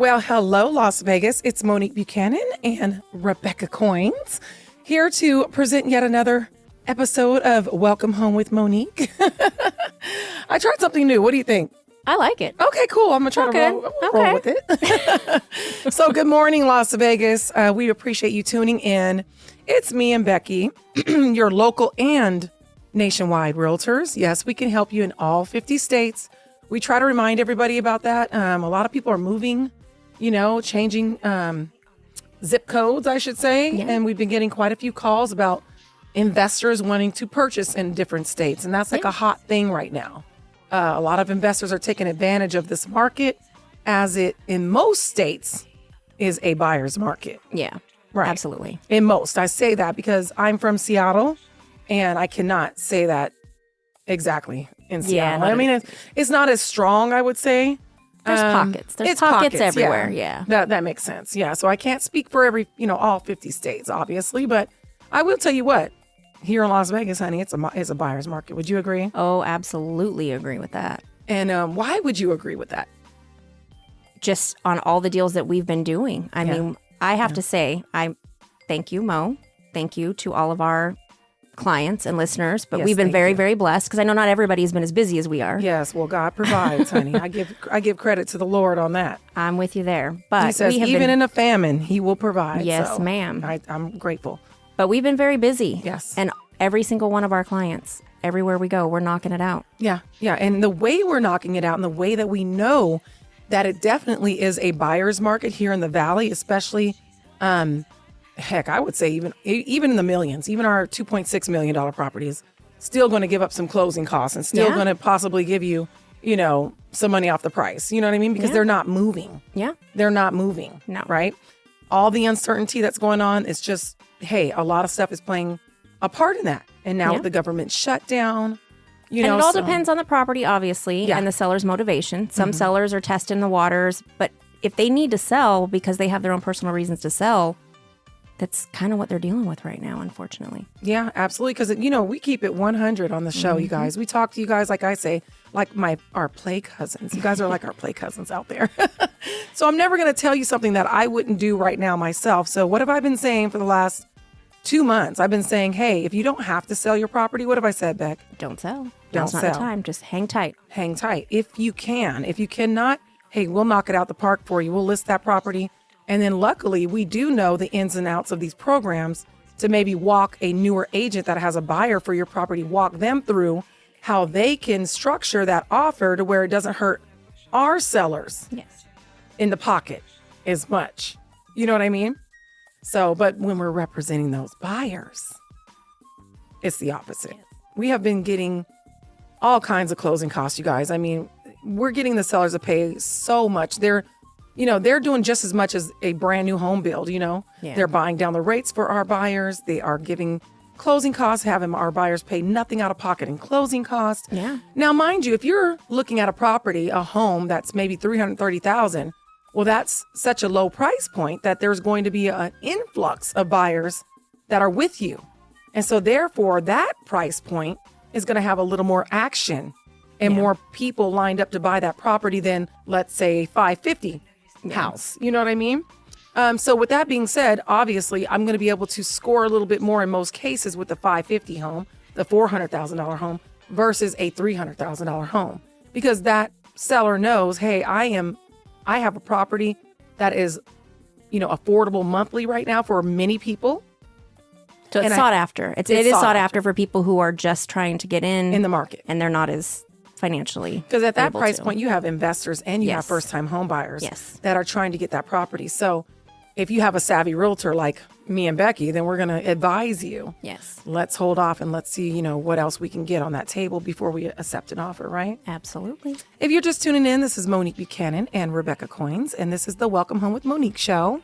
Well, hello, Las Vegas. It's Monique Buchanan and Rebecca Coins here to present yet another episode of Welcome Home with Monique. I tried something new. What do you think? I like it. Okay, cool. I'm going to try to roll with it. So good morning, Las Vegas. We appreciate you tuning in. It's me and Becky, your local and nationwide realtors. Yes, we can help you in all 50 states. We try to remind everybody about that. A lot of people are moving, changing zip codes, I should say. Yeah. And we've been getting quite a few calls about investors wanting to purchase in different states. And that's like a hot thing right now. A lot of investors are taking advantage of this market as it, in most states, is a buyer's market. Yeah, right. Absolutely. In most. I say that because I'm from Seattle and I cannot say that exactly in Seattle. I mean, it's not as strong, I would say. There's pockets. There's pockets everywhere. Yeah. That makes sense. Yeah. So I can't speak for all 50 states, obviously, but I will tell you what. Here in Las Vegas, honey, it's a buyer's market. Would you agree? Oh, absolutely agree with that. And why would you agree with that? Just on all the deals that we've been doing. I mean, I have to say, I thank you, Mo. Thank you to all of our clients and listeners. But we've been very, very blessed because I know not everybody's been as busy as we are. Yes, well, God provides, honey. I give credit to the Lord on that. I'm with you there. But He says, even in a famine, He will provide. Yes, ma'am. I'm grateful. But we've been very busy. Yes. And every single one of our clients, everywhere we go, we're knocking it out. Yeah. Yeah. And the way we're knocking it out and the way that we know that it definitely is a buyer's market here in the Valley, especially, heck, I would say even in the millions, even our $2.6 million property is still going to give up some closing costs and still going to possibly give you, some money off the price. You know what I mean? Because they're not moving. Yeah. They're not moving. No. Right? All the uncertainty that's going on, it's just, hey, a lot of stuff is playing a part in that. And now with the government shutdown, and it all depends on the property, obviously, and the seller's motivation. Some sellers are testing the waters, but if they need to sell because they have their own personal reasons to sell, that's kind of what they're dealing with right now, unfortunately. Yeah, absolutely. Because, we keep it 100 on the show, you guys. We talk to you guys, like I say, like our play cousins. You guys are like our play cousins out there. So I'm never going to tell you something that I wouldn't do right now myself. So what have I been saying for the last 2 months? I've been saying, hey, if you don't have to sell your property, what have I said, Beck? Don't sell. Don't sell. Not the time. Just hang tight. Hang tight. If you can. If you cannot, hey, we'll knock it out the park for you. We'll list that property. And then luckily, we do know the ins and outs of these programs to maybe walk a newer agent that has a buyer for your property, walk them through how they can structure that offer to where it doesn't hurt our sellers in the pocket as much. You know what I mean? So, but when we're representing those buyers, it's the opposite. Yes. We have been getting all kinds of closing costs, you guys. I mean, we're getting the sellers to pay so much. They're doing just as much as a brand new home build, They're buying down the rates for our buyers. They are giving closing costs, having our buyers pay nothing out of pocket in closing costs. Yeah. Now, mind you, if you're looking at a property, a home that's maybe $330,000, well, that's such a low price point that there's going to be an influx of buyers that are with you. And so therefore, that price point is going to have a little more action and more people lined up to buy that property than, let's say, $550 house. You know what I mean? So with that being said, obviously, I'm going to be able to score a little bit more in most cases with the $550 home, the $400,000 home versus a $300,000 home, because that seller knows, hey, I have a property that is, affordable monthly right now for many people. So it's sought after. It is sought after for people who are just trying to get in the market, and they're not as financially. Because at that price point, you have investors and you have first-time home buyers that are trying to get that property. So if you have a savvy realtor like me and Becky, then we're going to advise you. Yes. Let's hold off and let's see, what else we can get on that table before we accept an offer, right? Absolutely. If you're just tuning in, this is Monique Buchanan and Rebecca Coins, and this is the Welcome Home with Monique show.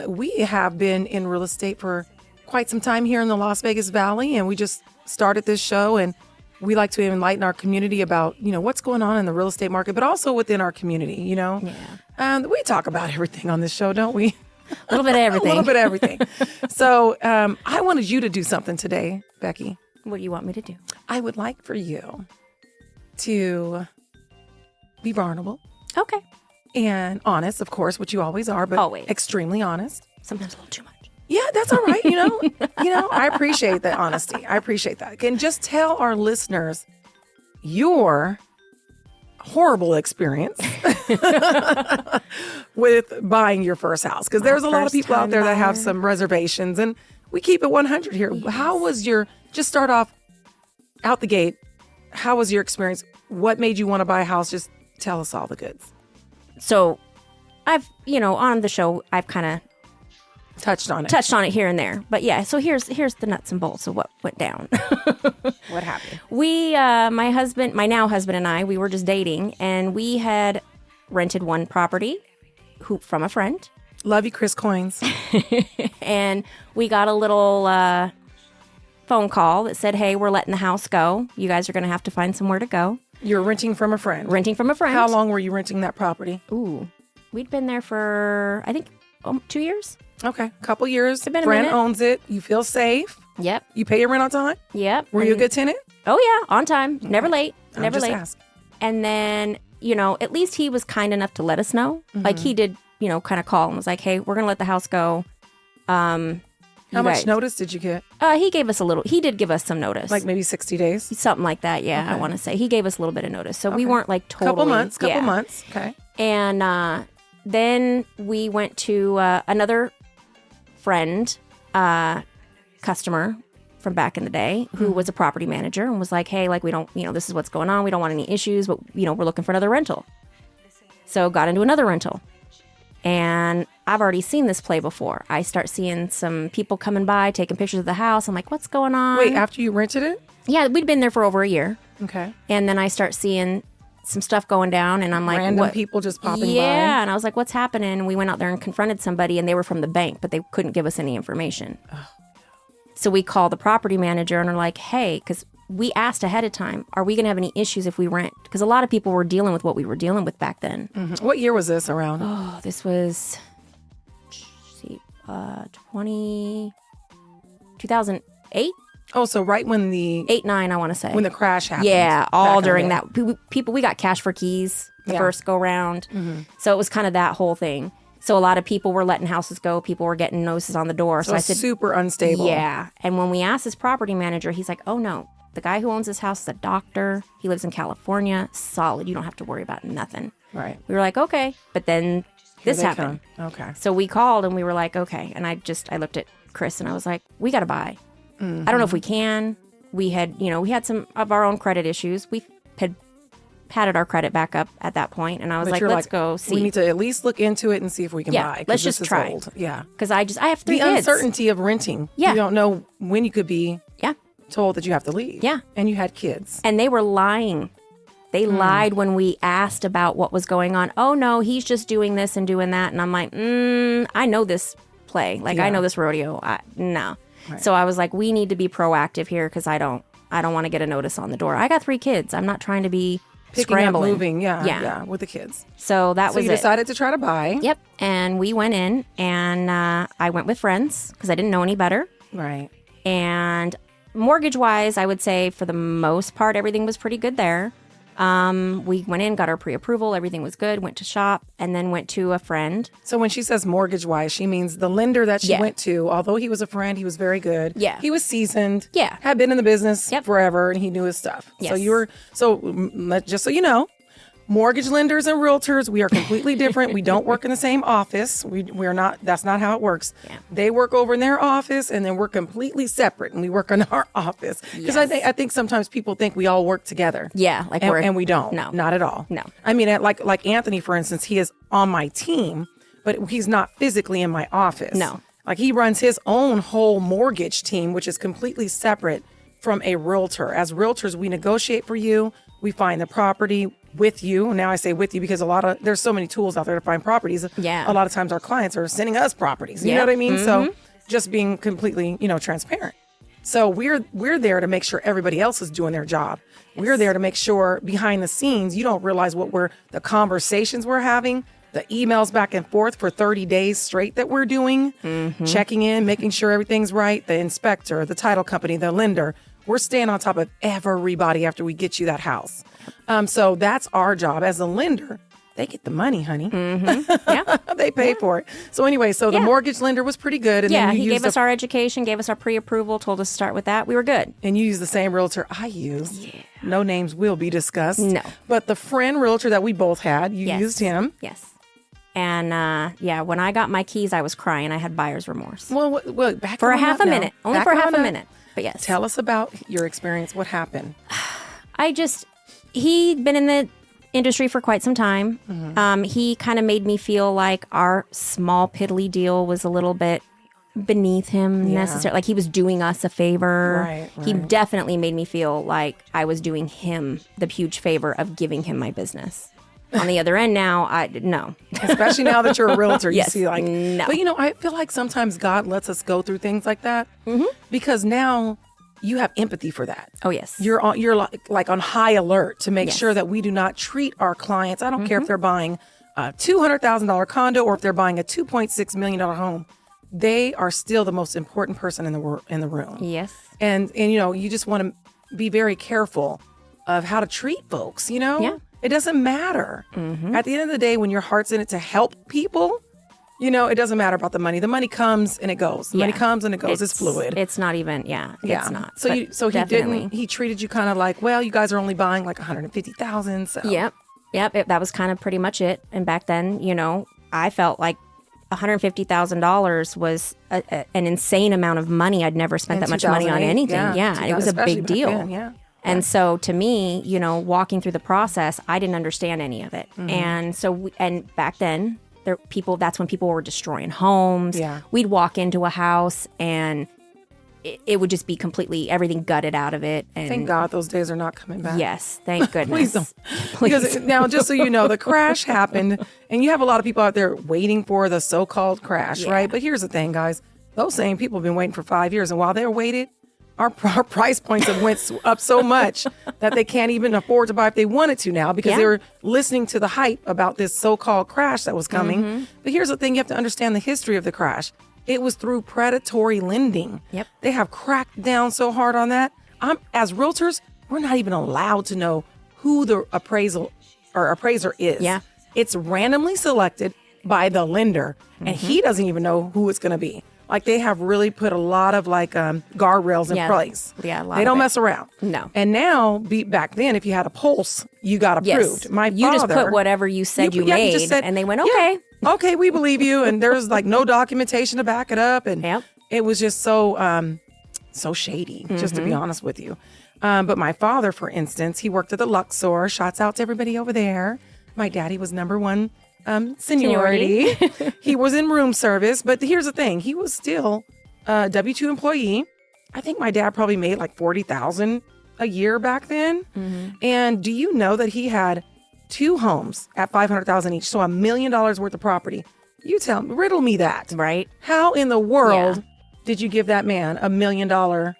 We have been in real estate for quite some time here in the Las Vegas Valley, and we just started this show, and we like to enlighten our community about, what's going on in the real estate market, but also within our community, Yeah. We talk about everything on this show, don't we? A little bit of everything. A little bit of everything. So I wanted you to do something today, Becky. What do you want me to do? I would like for you to be vulnerable. Okay. and honest, of course, which you always are, but Always. extremely honest. Sometimes a little too much. Yeah, that's all right. I appreciate that honesty. I appreciate that. And just tell our listeners your horrible experience with buying your first house. Because there's a lot of people out there that have some reservations, and we keep it 100 here. Yes. How was just start off out the gate, how was your experience? What made you want to buy a house? Just tell us all the goods. So I've, on the show, I've kind of touched on it here and there. But yeah, so here's the nuts and bolts of what went down. What happened? We, my now husband and I, we were just dating, and we had rented one property from a friend. Love you, Chris Coins. And we got a little phone call that said, hey, we're letting the house go. You guys are going to have to find somewhere to go. You're renting from a friend. Renting from a friend. How long were you renting that property? Ooh, we'd been there for, I think, 2 years. Okay, couple years. It's been a friend minute. Owns it. You feel safe. Yep. You pay your rent on time. Yep. Were you a good tenant? Oh yeah, on time. Never late. Never late. Ask. And then at least he was kind enough to let us know. Mm-hmm. Like he did, kind of call and was like, "Hey, we're gonna let the house go." How much notice did you get? He gave us a little. He did give us some notice, like maybe 60 days, something like that. Yeah, okay. I want to say he gave us a little bit of notice, so we weren't like totally. Couple months. Okay. And then we went to another friend, customer from back in the day, who was a property manager, and was like, "Hey, like we don't, this is what's going on. We don't want any issues, but we're looking for another rental." So got into another rental. And I've already seen this play before. I start seeing some people coming by, taking pictures of the house. I'm like, what's going on? Wait, after you rented it? Yeah, we'd been there for over a year. Okay. And then I start seeing some stuff going down, and I'm like, random people just popping by? Yeah, and I was like, what's happening? And we went out there and confronted somebody, and they were from the bank, but they couldn't give us any information. Oh. So we called the property manager and are like, hey, because we asked ahead of time, are we going to have any issues if we rent? Because a lot of people were dealing with what we were dealing with back then. Mm-hmm. What year was this around? Oh, this was 2008. Oh, so right when the 8-9, I want to say, when the crash happened. Yeah, all during that. People, we got cash for keys the first go round. Mm-hmm. So it was kind of that whole thing. So a lot of people were letting houses go. People were getting notices on the door. So I said, super unstable. Yeah. And when we asked this property manager, he's like, oh no, the guy who owns this house is a doctor. He lives in California. Solid. You don't have to worry about nothing. Right. We were like, okay. But then this happened. Okay. So we called and we were like, okay. And I looked at Chris and I was like, we got to buy. Mm-hmm. I don't know if we can. We had, we had some of our own credit issues. We had patted our credit back up at that point, and I was like, let's go see. We need to at least look into it and see if we can buy. Let's just try. Old. Yeah. Because I have 3 kids. The uncertainty of renting. Yeah. You don't know when you could be told that you have to leave. Yeah. And you had kids. And they were lying. They lied when we asked about what was going on. Oh, no, he's just doing this and doing that. And I'm like, I know this play. Like, I know this rodeo. No. Right. So I was like, we need to be proactive here because I don't want to get a notice on the door. I got 3 kids. I'm not trying to be scrambling. Moving, with the kids. So that was you decided to try to buy. Yep. And we went in, and I went with friends because I didn't know any better. Right. And mortgage-wise, I would say for the most part, everything was pretty good there. We went in, got our pre-approval, everything was good, went to shop, and then went to a friend. So when she says mortgage-wise, she means the lender that she went to, although he was a friend, he was very good. Yeah. He was seasoned. Yeah. Had been in the business forever, and he knew his stuff. Yes. Just so you know, mortgage lenders and realtors, we are completely different. We don't work in the same office. We're not, that's not how it works. Yeah. They work over in their office, and then we're completely separate, and we work in our office. Because I think sometimes people think we all work together. Yeah. And we don't. No. Not at all. No. I mean, like Anthony, for instance, he is on my team, but he's not physically in my office. No. Like he runs his own whole mortgage team, which is completely separate from a realtor. As realtors, we negotiate for you. We find the property with you. Now I say with you because there's so many tools out there to find properties. Yeah. A lot of times our clients are sending us properties. You know what I mean? Mm-hmm. So just being completely, transparent. So we're there to make sure everybody else is doing their job. Yes. We're there to make sure behind the scenes, you don't realize the conversations we're having, the emails back and forth for 30 days straight that we're doing, checking in, making sure everything's right, the inspector, the title company, the lender. We're staying on top of everybody after we get you that house. So that's our job as a lender. they get the money, honey. Yeah. They pay for it. So anyway, so the mortgage lender was pretty good. And then he gave us our education, gave us our pre-approval, told us to start with that. We were good. And you use the same realtor I used. Yeah. No names will be discussed. No. But the friend realtor that we both had, you used him. Yes. And when I got my keys, I was crying. I had buyer's remorse. Well, back for a half a now. minute. Only for a half a minute. But yes. Tell us about your experience. What happened? He'd been in the industry for quite some time. He kind of made me feel like our small piddly deal was a little bit beneath him necessarily. Like he was doing us a favor. Right. He definitely made me feel like I was doing him the huge favor of giving him my business. On the other end now, no. Especially now that you're a realtor, you Yes, see like, no. But I feel like sometimes God lets us go through things like that because now you have empathy for that. Oh, yes. You're like on high alert to make sure that we do not treat our clients. I don't care if they're buying a $200,000 condo or if they're buying a $2.6 million home. They are still the most important person in the room. Yes. And you just want to be very careful of how to treat folks, Yeah. It doesn't matter. At the end of the day, when your heart's in it to help people, it doesn't matter about the money. The money comes and it goes. The money comes and it goes. It's fluid. It's not even, it's not. So he treated you kind of like, well, you guys are only buying like 150,000. So. Yep. That was kind of pretty much it. And back then, I felt like $150,000 was an insane amount of money. I'd never spent that much money on anything. Yeah, it was a big deal. Then, And so to me, walking through the process, I didn't understand any of it. And so, and back then, that's when people were destroying homes. Yeah. We'd walk into a house and it would just be completely everything gutted out of it. And thank God those days are not coming back. Yes, thank goodness. Please don't. Please. Because now, just so you know, the crash happened, and you have a lot of people out there waiting for the so-called crash, right? But here's the thing, guys. Those same people have been waiting for 5 years, and while they're waited, our price points have went up so much that they can't even afford to buy if they wanted to now because they were listening to the hype about this so-called crash that was coming. But here's the thing. You have to understand the history of the crash. It was through predatory lending. Yep. They have cracked down so hard on that. As realtors, we're not even allowed to know who the appraiser is. Yeah. It's randomly selected by the lender, and he doesn't even know who it's going to be. Like they have really put a lot of guardrails in place. Yeah, a lot they don't of it. mess around. No. And now, back then, if you had a pulse, you got approved. Yes. You just put whatever you said you made, just said, and they went, okay. Yeah, okay, we believe you. And there was no documentation to back it up. And it was just so shady, just to be honest with you. But my father, for instance, he worked at the Luxor. Shouts out to everybody over there. My daddy was number one seniority. He was in room service. But here's the thing. He was still a W-2 employee. I think my dad probably made like $40,000 a year back then. And do you know that he had 2 homes at $500,000 each? So $1 million worth of property. You riddle me that. Right. How in the world did you give that man $1 million?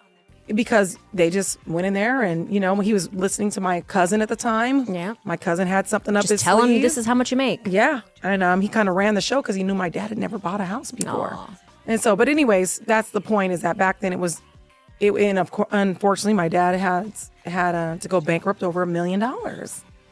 Because they just went in there and, he was listening to my cousin at the time. Yeah. My cousin had something up his tell sleeve. him this is how much you make. Yeah. And he kind of ran the show because he knew my dad had never bought a house before. Aww. And so, but anyways, that's the point is that back then and of course, unfortunately, my dad had to go bankrupt over $1 million.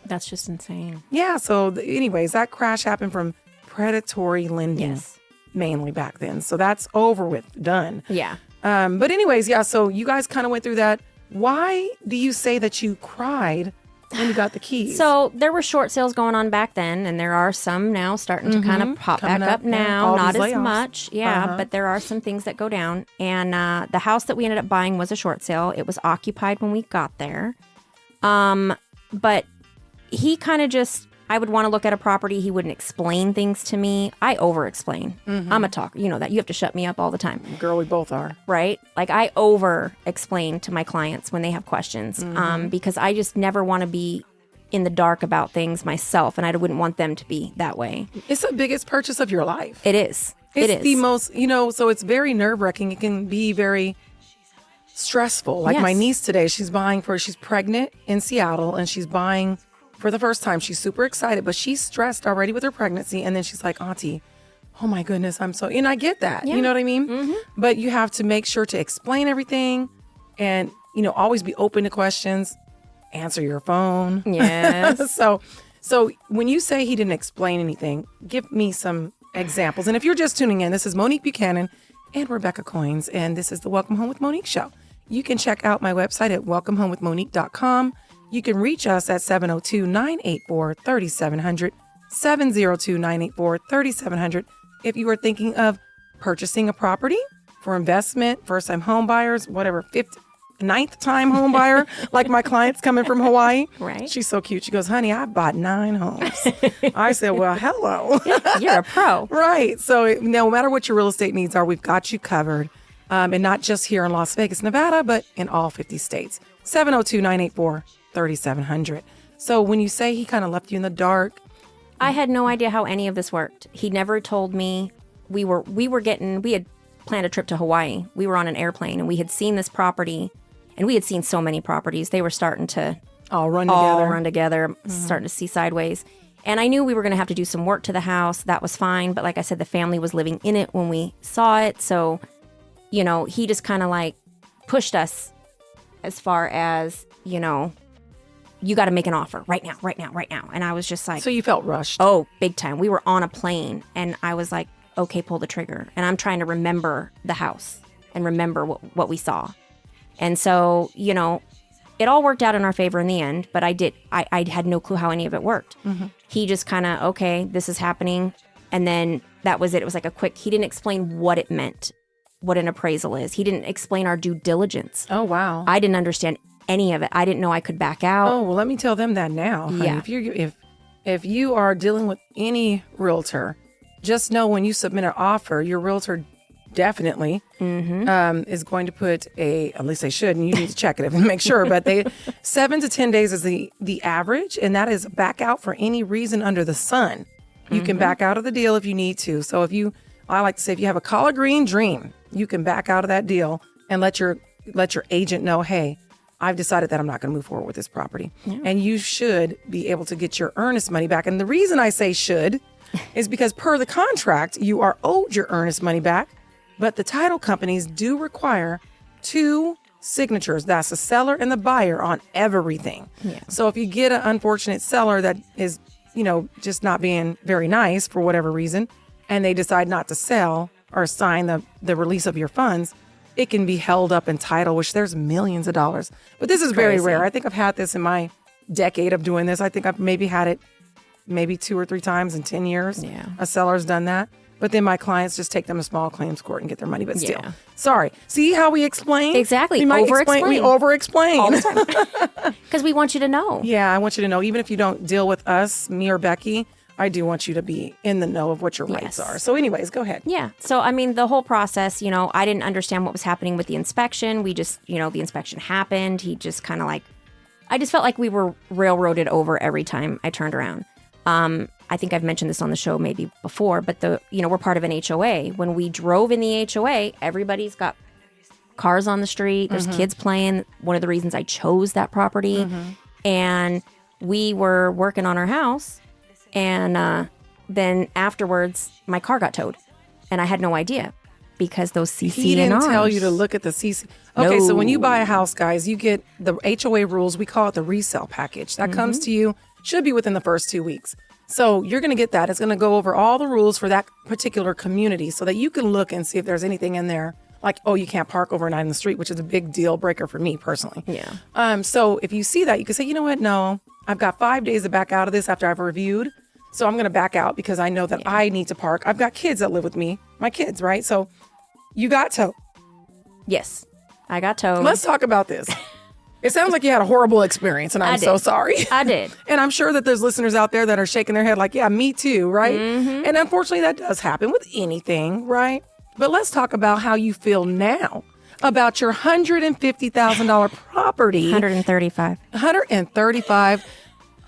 That's just insane. Yeah. So anyways, that crash happened from predatory lending. Yes. Mainly back then. So that's over with, done. Yeah. But anyways, so you guys kind of went through that. Why do you say that you cried when you got the keys? So there were short sales going on back then, and there are some now starting to kind of pop back up now. Not as much. Yeah, but there are some things that go down. And the house that we ended up buying was a short sale. It was occupied when we got there. But he kind of I would want to look at a property. He wouldn't explain things to me. I over-explain. I'm a talker. You know that. You have to shut me up all the time. Girl, we both are. Right? Like I over-explain to my clients when they have questions because I just never want to be in the dark about things myself, and I wouldn't want them to be that way. It's the biggest purchase of your life. It is. It's the most, so it's very nerve-wracking. It can be very stressful. Like my niece today, she's pregnant in Seattle, and she's buying for the first time. She's super excited, but she's stressed already with her pregnancy. And then she's like, Auntie, oh my goodness, and I get that. You know what I mean? But you have to make sure to explain everything and, always be open to questions, answer your phone. Yes. So So when you say he didn't explain anything, give me some examples. And if you're just tuning in, this is Monique Buchanan and Rebecca Coins, and this is the Welcome Home with Monique show. You can check out my website at welcomehomewithmonique.com. You can reach us at 702-984-3700, 702-984-3700. If you are thinking of purchasing a property for investment, first-time home buyers, whatever, ninth-time home buyer, like my client's coming from Hawaii. Right. She's so cute. She goes, honey, I bought 9 homes. I said, well, hello. You're a pro. Right. So no matter what your real estate needs are, we've got you covered. And not just here in Las Vegas, Nevada, but in all 50 states. 702-984-3700. So when you say he kind of left you in the dark. I had no idea how any of this worked. He never told me. We had planned a trip to Hawaii. We were on an airplane and we had seen this property, and we had seen so many properties. They were starting to all run together, mm-hmm. Starting to see sideways. And I knew we were going to have to do some work to the house. That was fine. But like I said, the family was living in it when we saw it. So, he just kind of like pushed us as far as, you got to make an offer right now. And I was just like. So you felt rushed? Oh, big time. We were on a plane and I was like, okay, pull the trigger. And I'm trying to remember the house and remember what we saw. And so, it all worked out in our favor in the end, but I had no clue how any of it worked. Mm-hmm. He just kind of, okay, this is happening. And then that was it. It was like he didn't explain what it meant, what an appraisal is. He didn't explain our due diligence. Oh, wow. I didn't understand any of it. I didn't know I could back out. Oh, well, let me tell them that now. Honey. Yeah. If you are dealing with any realtor, just know when you submit an offer, your realtor definitely is going to put at least they should, and you need to check it and make sure, but 7 to 10 days is the average, and that is back out for any reason under the sun. You can back out of the deal if you need to. So I like to say, if you have a collard green dream, you can back out of that deal and let your agent know, hey, I've decided that I'm not going to move forward with this property. Yeah. And you should be able to get your earnest money back. And the reason I say should is because per the contract, you are owed your earnest money back, but the title companies do require 2 signatures. That's the seller and the buyer on everything. Yeah. So if you get an unfortunate seller that is, just not being very nice for whatever reason, and they decide not to sell or sign the release of your funds, it can be held up in title, which there's millions of dollars. But this is very rare. I think I've had this in my decade of doing this. I think I've maybe had it 2 or 3 times in 10 years. Yeah. A seller's done that. But then my clients just take them to small claims court and get their money. But still, sorry. See how we explain? Exactly. We over-explain. All the time. Because we want you to know. Yeah, I want you to know. Even if you don't deal with us, me or Becky, I do want you to be in the know of what your rights are. So anyways, go ahead. Yeah. So, the whole process, I didn't understand what was happening with the inspection. We just, the inspection happened. He just kind of I just felt like we were railroaded over every time I turned around. I think I've mentioned this on the show maybe before, but we're part of an HOA. When we drove in the HOA, everybody's got cars on the street. There's kids playing. One of the reasons I chose that property. And we were working on our house. And then afterwards, my car got towed. And I had no idea because those CC&Rs. He didn't tell you to look at the CC. Okay, so when you buy a house, guys, you get the HOA rules. We call it the resale package. That comes to you, should be within the first 2 weeks. So you're going to get that. It's going to go over all the rules for that particular community so that you can look and see if there's anything in there. Like, oh, you can't park overnight in the street, which is a big deal breaker for me personally. Yeah. So if you see that, you can say, you know what? No, I've got 5 days to back out of this after I've reviewed. So I'm going to back out because I know that I need to park. I've got kids that live with me, my kids, right? So you got towed. Yes, I got towed. Let's talk about this. It sounds like you had a horrible experience, and I'm so sorry. I did. And I'm sure that there's listeners out there that are shaking their head like, yeah, me too, right? And unfortunately, that does happen with anything, right? But let's talk about how you feel now about your $150,000 property. 135. 135.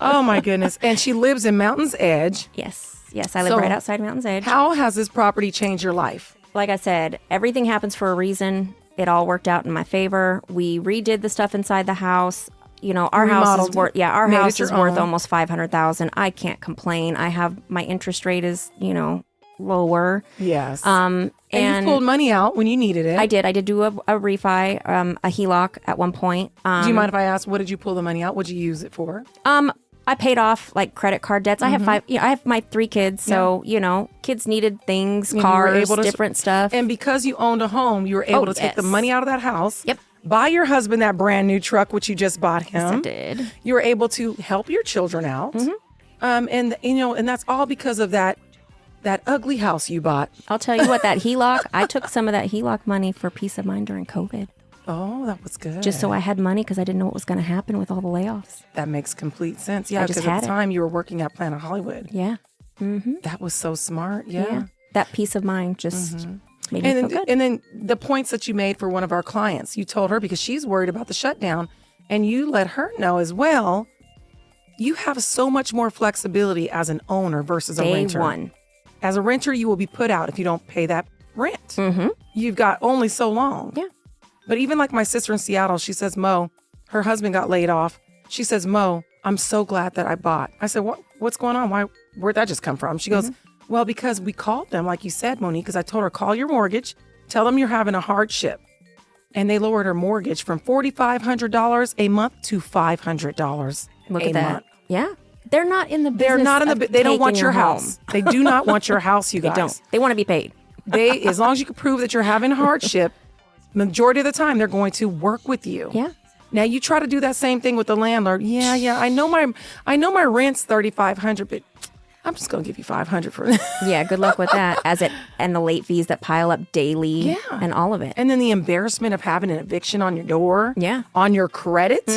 Oh, my goodness. And she lives in Mountain's Edge. Yes, I live right outside Mountain's Edge. How has this property changed your life? Like I said, everything happens for a reason. It all worked out in my favor. We redid the stuff inside the house. Our house is worth almost $500,000. I can't complain. My interest rate is, lower. Yes. And you pulled money out when you needed it. I did. I did do a refi, a HELOC at one point. Do you mind if I ask, what did you pull the money out? What did you use it for? I paid off like credit card debts. I have I have my 3 kids. So, kids needed things, cars, different stuff. And because you owned a home, you were able to take the money out of that house. Yep. Buy your husband that brand new truck, which you just bought him. Yes, I did. You were able to help your children out. And that's all because of that ugly house you bought. I'll tell you what, that HELOC, I took some of that HELOC money for peace of mind during COVID. Oh, that was good. Just so I had money because I didn't know what was going to happen with all the layoffs. That makes complete sense. Yeah, because at the time you were working at Planet Hollywood. Yeah. That was so smart. Yeah. That peace of mind just made me feel good. And then the points that you made for one of our clients, you told her because she's worried about the shutdown, and you let her know as well, you have so much more flexibility as an owner versus a renter. Day one. As a renter, you will be put out if you don't pay that rent. You've got only so long. Yeah. But even like my sister in Seattle, she says, Mo, her husband got laid off. She says, Mo, I'm so glad that I bought. I said, what's going on? Where'd that just come from? She goes, well, because we called them, like you said, Monique, because I told her, call your mortgage, tell them you're having a hardship. And they lowered her mortgage from $4,500 a month to $500 Look a at that. month. Yeah. They're not in the business. They're not in the. They don't want your house. They do not want your house. You guys. They don't. They want to be paid. As long as you can prove that you're having hardship, majority of the time they're going to work with you. Yeah. Now you try to do that same thing with the landlord. Yeah. I know my rent's $3,500, but I'm just gonna give you $500 for that. Yeah. Good luck with that. And the late fees that pile up daily. Yeah. And all of it. And then the embarrassment of having an eviction on your door. Yeah. On your credit.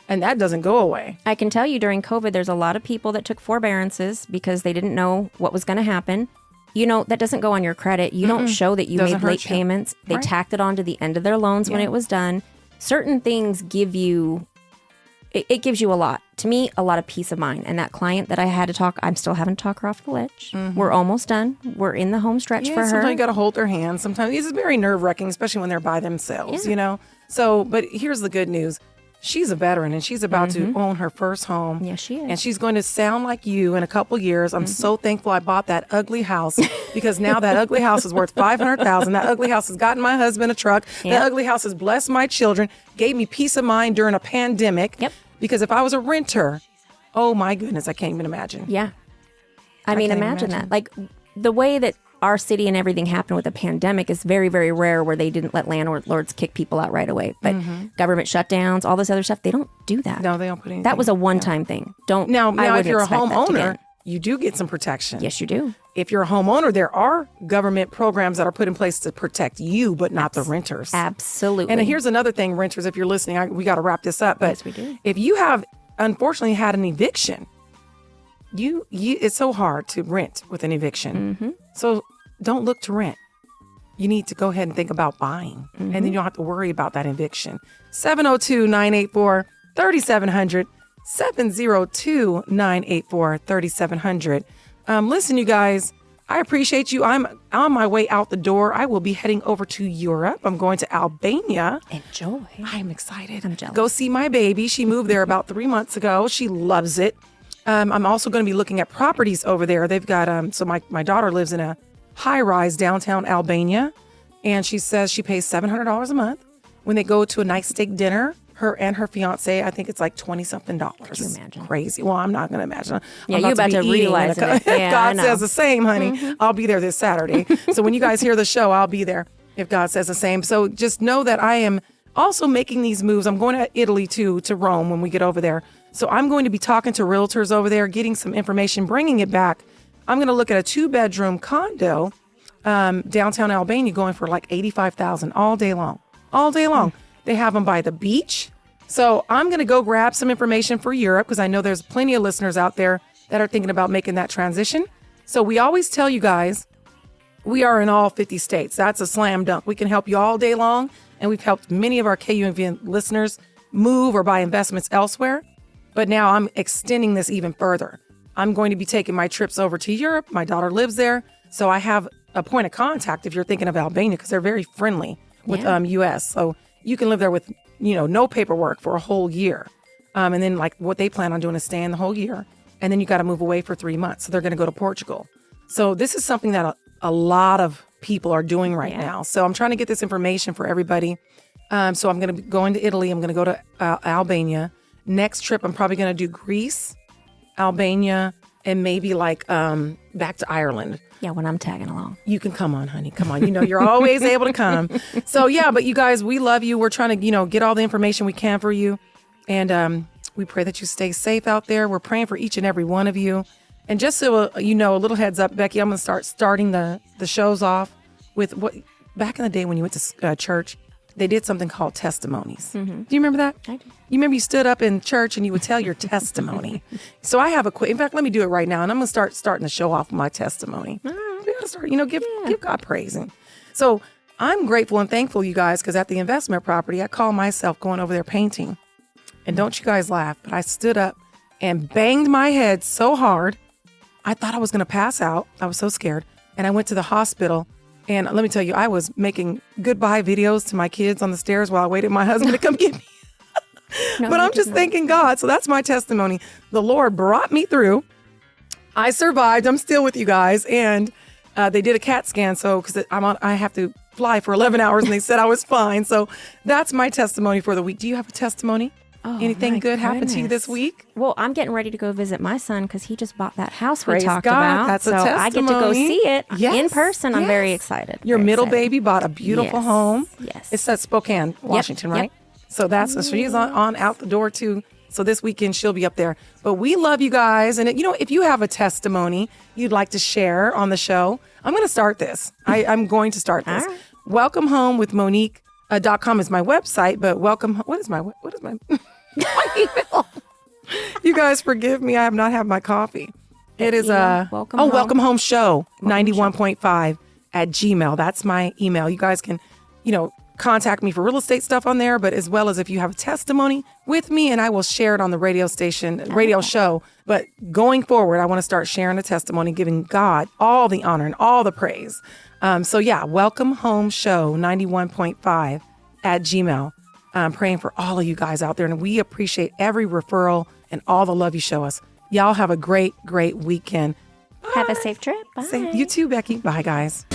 And that doesn't go away. I can tell you during COVID, there's a lot of people that took forbearances because they didn't know what was going to happen. That doesn't go on your credit. You don't show that you made late payments. They tacked it on to the end of their loans when it was done. Certain things give you, it gives you a lot. To me, a lot of peace of mind. And that client that I had to talk, I'm still having to talk her off the ledge. We're almost done. We're in the home stretch for her. Sometimes you got to hold their hand. Sometimes it's very nerve-wracking, especially when they're by themselves, So, but here's the good news. She's a veteran and she's about to own her first home. Yes, she is. And she's going to sound like you in a couple years. I'm so thankful I bought that ugly house because now that ugly house is worth $500,000. That ugly house has gotten my husband a truck. That ugly house has blessed my children, gave me peace of mind during a pandemic. Yep. Because if I was a renter, oh my goodness, I can't even imagine. Yeah. I mean, imagine that. Like the way that our city and everything happened with the pandemic is very, very rare where they didn't let landlords kick people out right away. But government shutdowns, all this other stuff, they don't do that. No, they don't put anything. That was a one-time thing. Now if you're a homeowner, you do get some protection. Yes, you do. If you're a homeowner, there are government programs that are put in place to protect you, but not the renters. Absolutely. And here's another thing, renters, if you're listening, we got to wrap this up. But yes, we do. If you have, unfortunately, had an eviction, it's so hard to rent with an eviction. So don't look to rent. You need to go ahead and think about buying. And then you don't have to worry about that eviction. 702-984-3700. 702-984-3700. Listen, you guys, I appreciate you. I'm on my way out the door. I will be heading over to Europe. I'm going to Albania. Enjoy. I'm excited. I'm jealous. Go see my baby. She moved there about 3 months ago. She loves it. I'm also going to be looking at properties over there. They've got, so my daughter lives in a high-rise downtown Albania, and she says she pays $700 a month. When they go to a nice steak dinner, her and her fiance, I think it's like $20-something. Can you imagine? Crazy. Well, I'm not going to imagine. Yeah, you're about to realize it. If God says the same, honey, I'll be there this Saturday. So when you guys hear the show, I'll be there if God says the same. So just know that I am also making these moves. I'm going to Italy too, to Rome when we get over there. So I'm going to be talking to realtors over there, getting some information, bringing it back. I'm going to look at a 2-bedroom condo downtown Albania going for like $85,000 all day long. All day long. They have them by the beach. So I'm going to go grab some information for Europe because I know there's plenty of listeners out there that are thinking about making that transition. So we always tell you guys, we are in all 50 states. That's a slam dunk. We can help you all day long. And we've helped many of our KUNV listeners move or buy investments elsewhere. But now I'm extending this even further. I'm going to be taking my trips over to Europe. My daughter lives there. So I have a point of contact if you're thinking of Albania because they're very friendly with U.S. So you can live there with, no paperwork for a whole year. And then like what they plan on doing is staying the whole year. And then you got to move away for 3 months. So they're going to go to Portugal. So this is something that a lot of people are doing right now. So I'm trying to get this information for everybody. So I'm going to be going to Italy. I'm going to go to Albania. Next trip, I'm probably going to do Greece. Albania, and maybe like back to Ireland. Yeah, when I'm tagging along. You can come on, honey. Come on. You know, you're always able to come. So, yeah, but you guys, we love you. We're trying to, get all the information we can for you. And we pray that you stay safe out there. We're praying for each and every one of you. And just so a little heads up, Becky, I'm going to starting the shows off with what back in the day when you went to church, they did something called testimonies. Mm-hmm. Do you remember that? I do. You remember you stood up in church and you would tell your testimony. So I have in fact, let me do it right now. And I'm going to starting the show off with my testimony. We got to start, give God praise. So I'm grateful and thankful, you guys, because at the investment property, I call myself going over there painting. And don't you guys laugh, but I stood up and banged my head so hard, I thought I was going to pass out. I was so scared. And I went to the hospital. And let me tell you, I was making goodbye videos to my kids on the stairs while I waited my husband to come get me. No, but I'm just thanking God. So that's my testimony. The Lord brought me through. I survived. I'm still with you guys. And they did a CAT scan. So because I have to fly for 11 hours and they said I was fine. So that's my testimony for the week. Do you have a testimony? Oh, anything good happened to you this week? Well, I'm getting ready to go visit my son because he just bought that house Praise we talked God. about. That's a testimony. I get to go see it in person. I'm Yes. very excited. Your very middle excited. baby bought a beautiful home. Yes. It's at Spokane, Washington, right? Yep. So she's on out the door too. So this weekend she'll be up there. But we love you guys. And if you have a testimony you'd like to share on the show, I'm going to start this. I'm going to start this. Right. Welcome Home with Monique.com is my website, but what is my my email? You guys forgive me. I have not had my coffee. It is Welcome Home Show 91.5 at Gmail. That's my email. You guys can, contact me for real estate stuff on there, but as well as if you have a testimony with me, and I will share it on the radio show. But going forward, I want to start sharing a testimony, giving God all the honor and all the praise. Welcome Home Show 91.5 at Gmail. I'm praying for all of you guys out there, and we appreciate every referral and all the love you show us. Y'all have a great, great weekend. Bye. Have a safe trip. Bye. You too, Becky. Bye, guys.